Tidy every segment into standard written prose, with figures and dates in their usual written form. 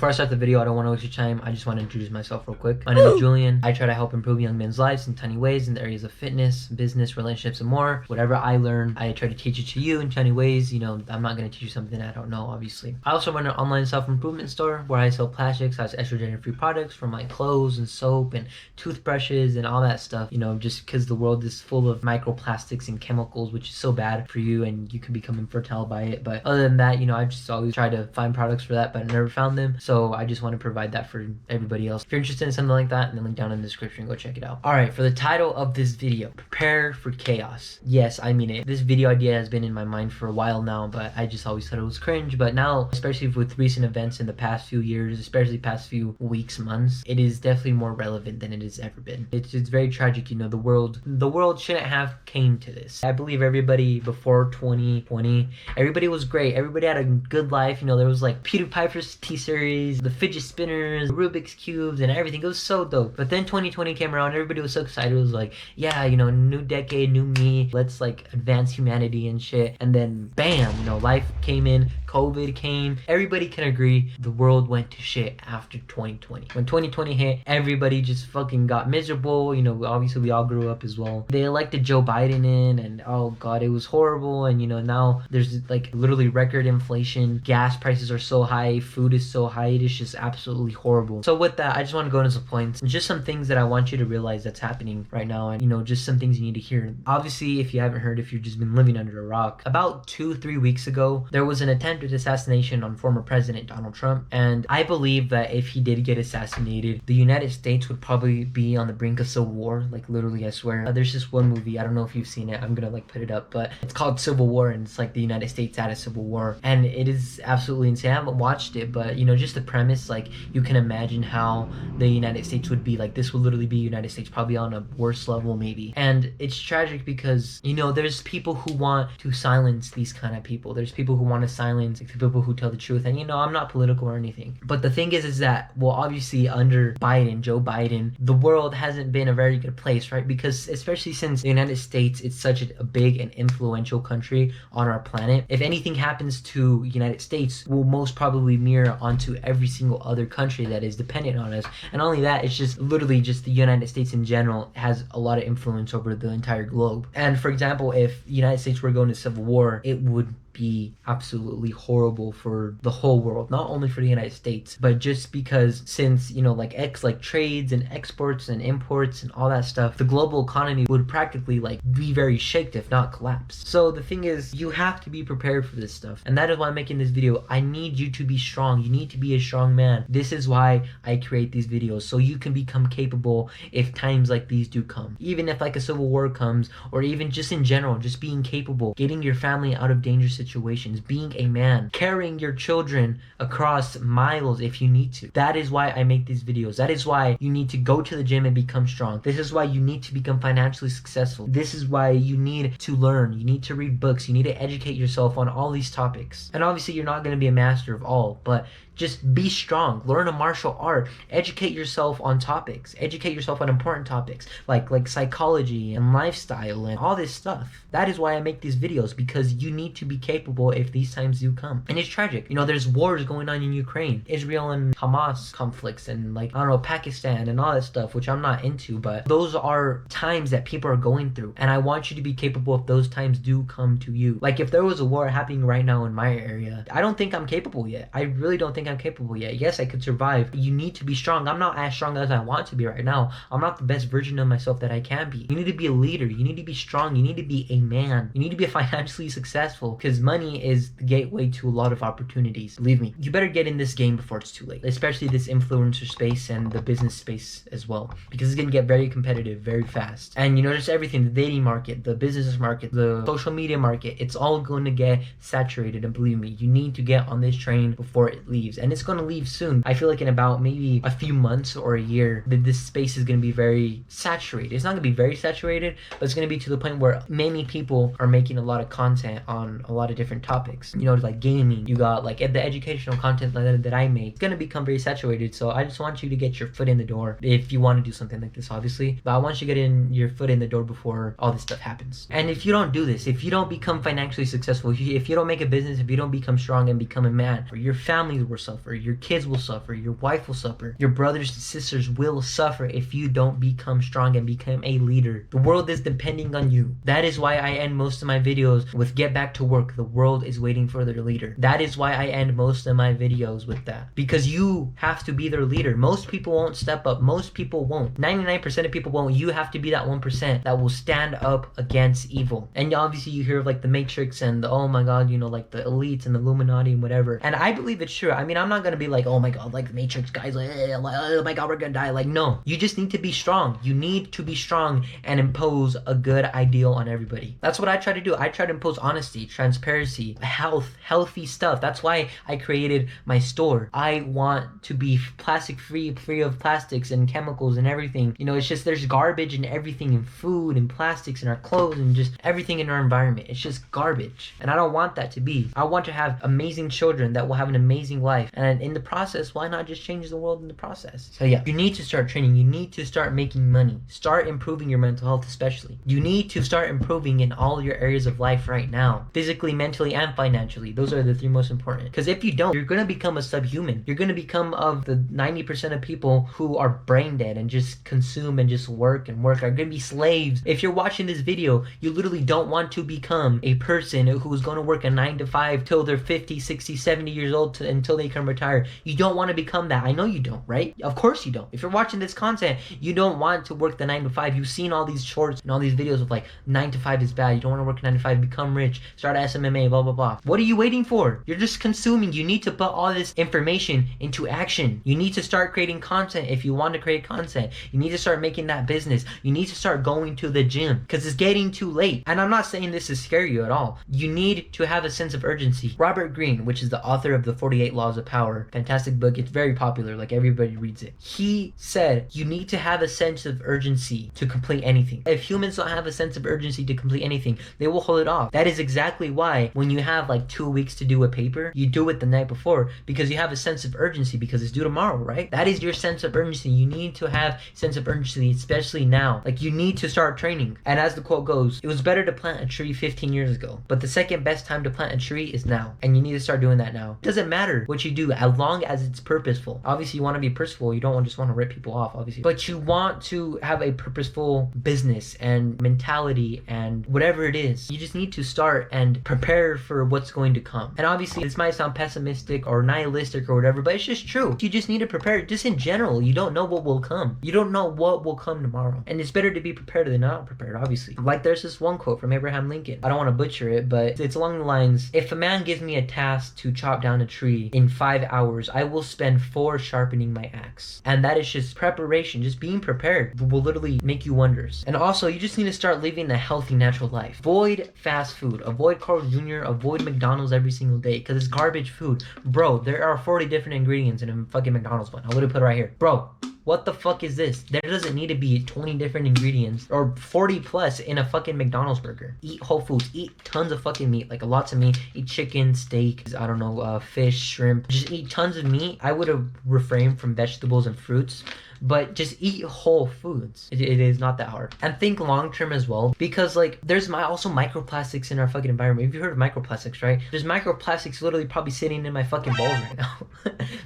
Before I start the video, I don't want to waste your time. I just want to introduce myself real quick. My name is Julian. I try to help improve young men's lives in tiny ways in the areas of fitness, business, relationships, and more. Whatever I learn, I try to teach it to you in tiny ways. You know, I'm not going to teach you something I don't know, obviously. I also run an online self-improvement store where I sell plastics, has estrogen-free products from like clothes and soap and toothbrushes and all that stuff. You know, just because the world is full of microplastics and chemicals, which is so bad for you and you can become infertile by it. But other than that, you know, I just always try to find products for that, but I never found them. So I just want to provide that for everybody else. If you're interested in something like that, then link down in the description, go check it out. All right, for the title of this video, prepare for chaos. Yes, I mean it. This video idea has been in my mind for a while now, but I just always thought it was cringe. But now, especially with recent events in the past few years, especially past few weeks, months, it is definitely more relevant than it has ever been. It's very tragic, you know, the world shouldn't have came to this. I believe everybody before 2020, everybody was great. Everybody had a good life. You know, there was like PewDiePie T-Series, the fidget spinners, the Rubik's Cubes, and everything. It was so dope. But then 2020 came around, everybody was so excited. It was like, yeah, you know, new decade, new me. Let's like advance humanity and shit. And then bam, you know, life came in, COVID came. Everybody can agree the world went to shit after 2020. When 2020 hit, everybody just fucking got miserable. You know, obviously we all grew up as well. They elected Joe Biden in and oh god, it was horrible. And you know, now there's like literally record inflation. Gas prices are so high, food is so high, it is just absolutely horrible. So with that, I just want to go into some points, just some things that I want you to realize that's happening right now, and you know, just some things you need to hear. Obviously, if you haven't heard, if you've just been living under a rock, about 2-3 weeks ago there was an attempted assassination on former President Donald Trump, and I believe that if he did get assassinated, the United States would probably be on the brink of civil war. Like literally, I swear. There's this one movie, I don't know if you've seen it, I'm gonna like put it up, but it's called Civil War, and it's like the United States at a civil war, and it is absolutely insane. I haven't watched it, but you know, just the premise, like you can imagine how the United States would be. Like this would literally be United States, probably on a worse level maybe. And it's tragic because, you know, there's people who want to silence these kind of people. There's people who want to silence like, the people who tell the truth. And you know, I'm not political or anything, but the thing is that, well, obviously under Joe Biden, the world hasn't been a very good place, right? Because especially since the United States, it's such a big and influential country on our planet. If anything happens to United States, will most probably mirror onto every single other country that is dependent on us. And only that, it's just literally just the United States in general has a lot of influence over the entire globe. And for example, if the United States were going to civil war, it would be absolutely horrible for the whole world, not only for the United States, but just because since, you know, like trades and exports and imports and all that stuff, the global economy would practically like be very shaken if not collapse. So the thing is, you have to be prepared for this stuff, and that is why I'm making this video. I need you to be strong. You need to be a strong man. This is why I create these videos, so you can become capable if times like these do come. Even if like a civil war comes, or even just in general, just being capable, getting your family out of dangerous situations, being a man, carrying your children across miles if you need to. That is why I make these videos. That is why you need to go to the gym and become strong. This is why you need to become financially successful. This is why you need to learn. You need to read books. You need to educate yourself on all these topics. And obviously you're not going to be a master of all, but just be strong. Learn a martial art. Educate yourself on topics. Educate yourself on important topics like psychology and lifestyle and all this stuff. That is why I make these videos, because you need to be capable if these times do come. And it's tragic. You know, there's wars going on in Ukraine, Israel and Hamas conflicts, and like, I don't know, Pakistan and all that stuff, which I'm not into, but those are times that people are going through. And I want you to be capable if those times do come to you. Like if there was a war happening right now in my area, I don't think I'm capable yet. I really don't think I'm capable yet. Yes, I could survive. You need to be strong. I'm not as strong as I want to be right now. I'm not the best version of myself that I can be. You need to be a leader. You need to be strong. You need to be a man. You need to be financially successful, because money is the gateway to a lot of opportunities. Believe me, you better get in this game before it's too late, especially this influencer space and the business space as well, because it's going to get very competitive very fast. And you know, just everything, the dating market, the business market, the social media market, it's all going to get saturated. And believe me, you need to get on this train before it leaves. And it's going to leave soon. I feel like in about maybe a few months or a year, that this space is going to be very saturated. It's not going to be very saturated, but it's going to be to the point where many people are making a lot of content on a lot of different topics. You know, like gaming, you got like the educational content that I make. It's going to become very saturated. So I just want you to get your foot in the door if you want to do something like this, obviously. But I want you to get in your foot in the door before all this stuff happens. And if you don't do this, if you don't become financially successful, if you don't make a business, if you don't become strong and become a man, your family will suffer, your kids will suffer, your wife will suffer, your brothers and sisters will suffer if you don't become strong and become a leader. The world is depending on you. That is why I end most of my videos with get back to work. The world is waiting for their leader. That is why I end most of my videos with that. Because you have to be their leader. Most people won't step up. Most people won't. 99% of people won't. You have to be that 1% that will stand up against evil. And obviously you hear of like the Matrix and the, oh my god, you know, like the elites and the Illuminati and whatever. And I believe it's true. I mean, I'm not gonna be like, oh my god, like the Matrix guys, like, oh my god, we're gonna die. Like, no. You just need to be strong. You need to be strong and impose a good ideal on everybody. That's what I try to do. I try to impose honesty, transparency, health, healthy stuff. That's why I created my store. I want to be plastic free of plastics and chemicals and everything. You know, it's just there's garbage in everything, in food and plastics in our clothes and just everything in our environment. It's just garbage. And I don't want that to be. I want to have amazing children that will have an amazing life. And in the process, why not just change the world in the process? So yeah, you need to start training. You need to start making money. Start improving your mental health especially. You need to start improving in all your areas of life right now. Physically, mentally, and financially. Those are the three most important. Because if you don't, you're going to become a subhuman. You're going to become of the 90% of people who are brain dead and just consume and just work and work. Are going to be slaves. If you're watching this video, you literally don't want to become a person who's going to work a 9 to 5 till they're 50, 60, 70 years old until they can retire. You don't want to become that. I know you don't, right? Of course you don't. If you're watching this content, you don't want to work the 9 to 5. You've seen all these shorts and all these videos of like 9 to 5 is bad. You don't want to work 9 to 5, become rich, start SMMA, blah, blah, blah. What are you waiting for? You're just consuming. You need to put all this information into action. You need to start creating content if you want to create content. You need to start making that business. You need to start going to the gym because it's getting too late. And I'm not saying this to scare you at all. You need to have a sense of urgency. Robert Greene, which is the author of the 48 Laws of Power, fantastic book. It's very popular. Like everybody reads it. He said you need to have a sense of urgency to complete anything. If humans don't have a sense of urgency to complete anything, they will hold it off. That is exactly why when you have like 2 weeks to do a paper, you do it the night before because you have a sense of urgency because it's due tomorrow, right? That is your sense of urgency. You need to have sense of urgency, especially now. Like you need to start training. And as the quote goes, it was better to plant a tree 15 years ago, but the second best time to plant a tree is now. And you need to start doing that now. It doesn't matter what you do as long as it's purposeful. Obviously you want to be purposeful. You don't just want to rip people off, obviously, but you want to have a purposeful business and mentality and whatever it is. You just need to start and prepare for what's going to come. And obviously this might sound pessimistic or nihilistic or whatever, but it's just true. You just need to prepare. Just in general, you don't know what will come. You don't know what will come tomorrow. And it's better to be prepared than not prepared, obviously. Like there's this one quote from Abraham Lincoln. I don't want to butcher it, but it's along the lines, if a man gives me a task to chop down a tree in 5 hours, I will spend 4 sharpening my axe. And that is just preparation. Just being prepared will literally make you wonders. And also, you just need to start living a healthy, natural life. Avoid fast food. Avoid Carl Jr. Avoid McDonald's every single day because it's garbage food. Bro, there are 40 different ingredients in a fucking McDonald's one. I would have put it right here. Bro, what the fuck is this? There doesn't need to be 20 different ingredients or 40 plus in a fucking McDonald's burger. Eat whole foods. Eat tons of fucking meat. Like lots of meat. Eat chicken, steak, I don't know, fish, shrimp. Just eat tons of meat. I would have refrained from vegetables and fruits. But just eat whole foods. It is not that hard. And think long term as well. Because like there's also microplastics in our fucking environment. Have you heard of microplastics, right? There's microplastics literally probably sitting in my fucking balls right now.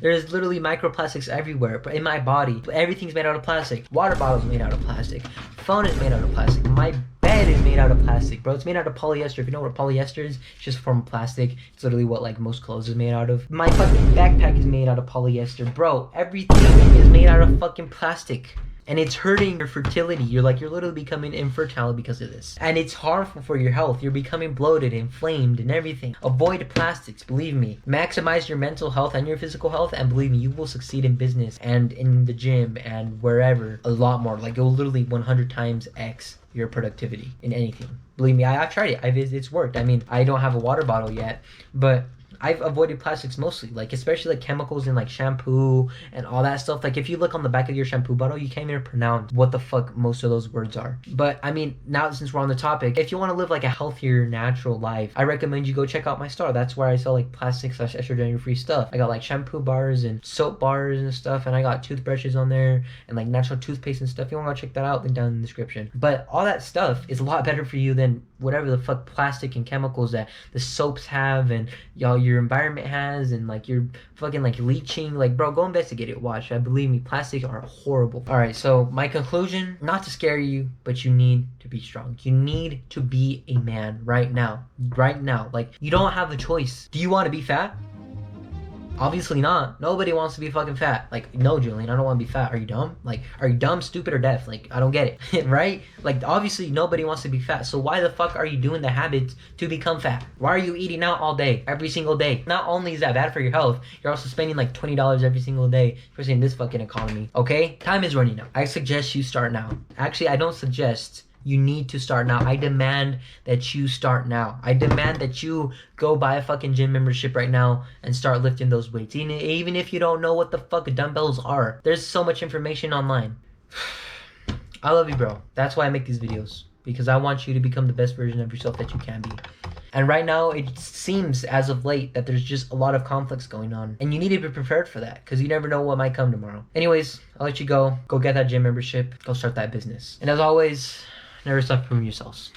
There's literally microplastics everywhere. But in my body, everything's made out of plastic. Water bottles made out of plastic. Phone is made out of plastic. My bed is made out of plastic, bro. It's made out of polyester. If you know what polyester is, it's just a form of plastic. It's literally what like most clothes is made out of. My fucking backpack is made out of polyester, bro. Everything is made out of fucking plastic. And it's hurting your fertility. You're literally becoming infertile because of this. And it's harmful for your health. You're becoming bloated, inflamed, and everything. Avoid plastics, believe me. Maximize your mental health and your physical health, and believe me, you will succeed in business and in the gym and wherever a lot more. Like, it will literally 100 times X your productivity in anything. Believe me, I've tried it. It's worked. I mean, I don't have a water bottle yet, but I've avoided plastics mostly, like especially like chemicals in like shampoo and all that stuff. Like if you look on the back of your shampoo bottle, you can't even pronounce what the fuck most of those words are. But I mean, now since we're on the topic, if you want to live like a healthier, natural life, I recommend you go check out my store. That's where I sell like plastic/estrogen free stuff. I got like shampoo bars and soap bars and stuff, and I got toothbrushes on there and like natural toothpaste and stuff. If you want to go check that out, link down in the description. But all that stuff is a lot better for you than whatever the fuck plastic and chemicals that the soaps have and y'all your environment has, and like you're fucking like leaching. Like, bro, go investigate it. Watch. Believe me, plastic are horrible. All right, so my conclusion, not to scare you, but you need to be strong. You need to be a man right now. Right now. Like, you don't have a choice. Do you want to be fat? Obviously not. Nobody wants to be fucking fat. Like, no, Julian, I don't want to be fat. Are you dumb? Like, are you dumb, stupid, or deaf? Like, I don't get it. Right? Like, obviously nobody wants to be fat. So why the fuck are you doing the habits to become fat? Why are you eating out all day, every single day? Not only is that bad for your health, you're also spending like $20 every single day, especially in this fucking economy. Okay? Time is running out. I suggest you start now. Actually, I don't suggest. You need to start now. I demand that you start now. I demand that you go buy a fucking gym membership right now and start lifting those weights. Even if you don't know what the fuck dumbbells are. There's so much information online. I love you, bro. That's why I make these videos. Because I want you to become the best version of yourself that you can be. And right now, it seems as of late that there's just a lot of conflicts going on. And you need to be prepared for that. Because you never know what might come tomorrow. Anyways, I'll let you go. Go get that gym membership. Go start that business. And as always, never stop proving yourselves.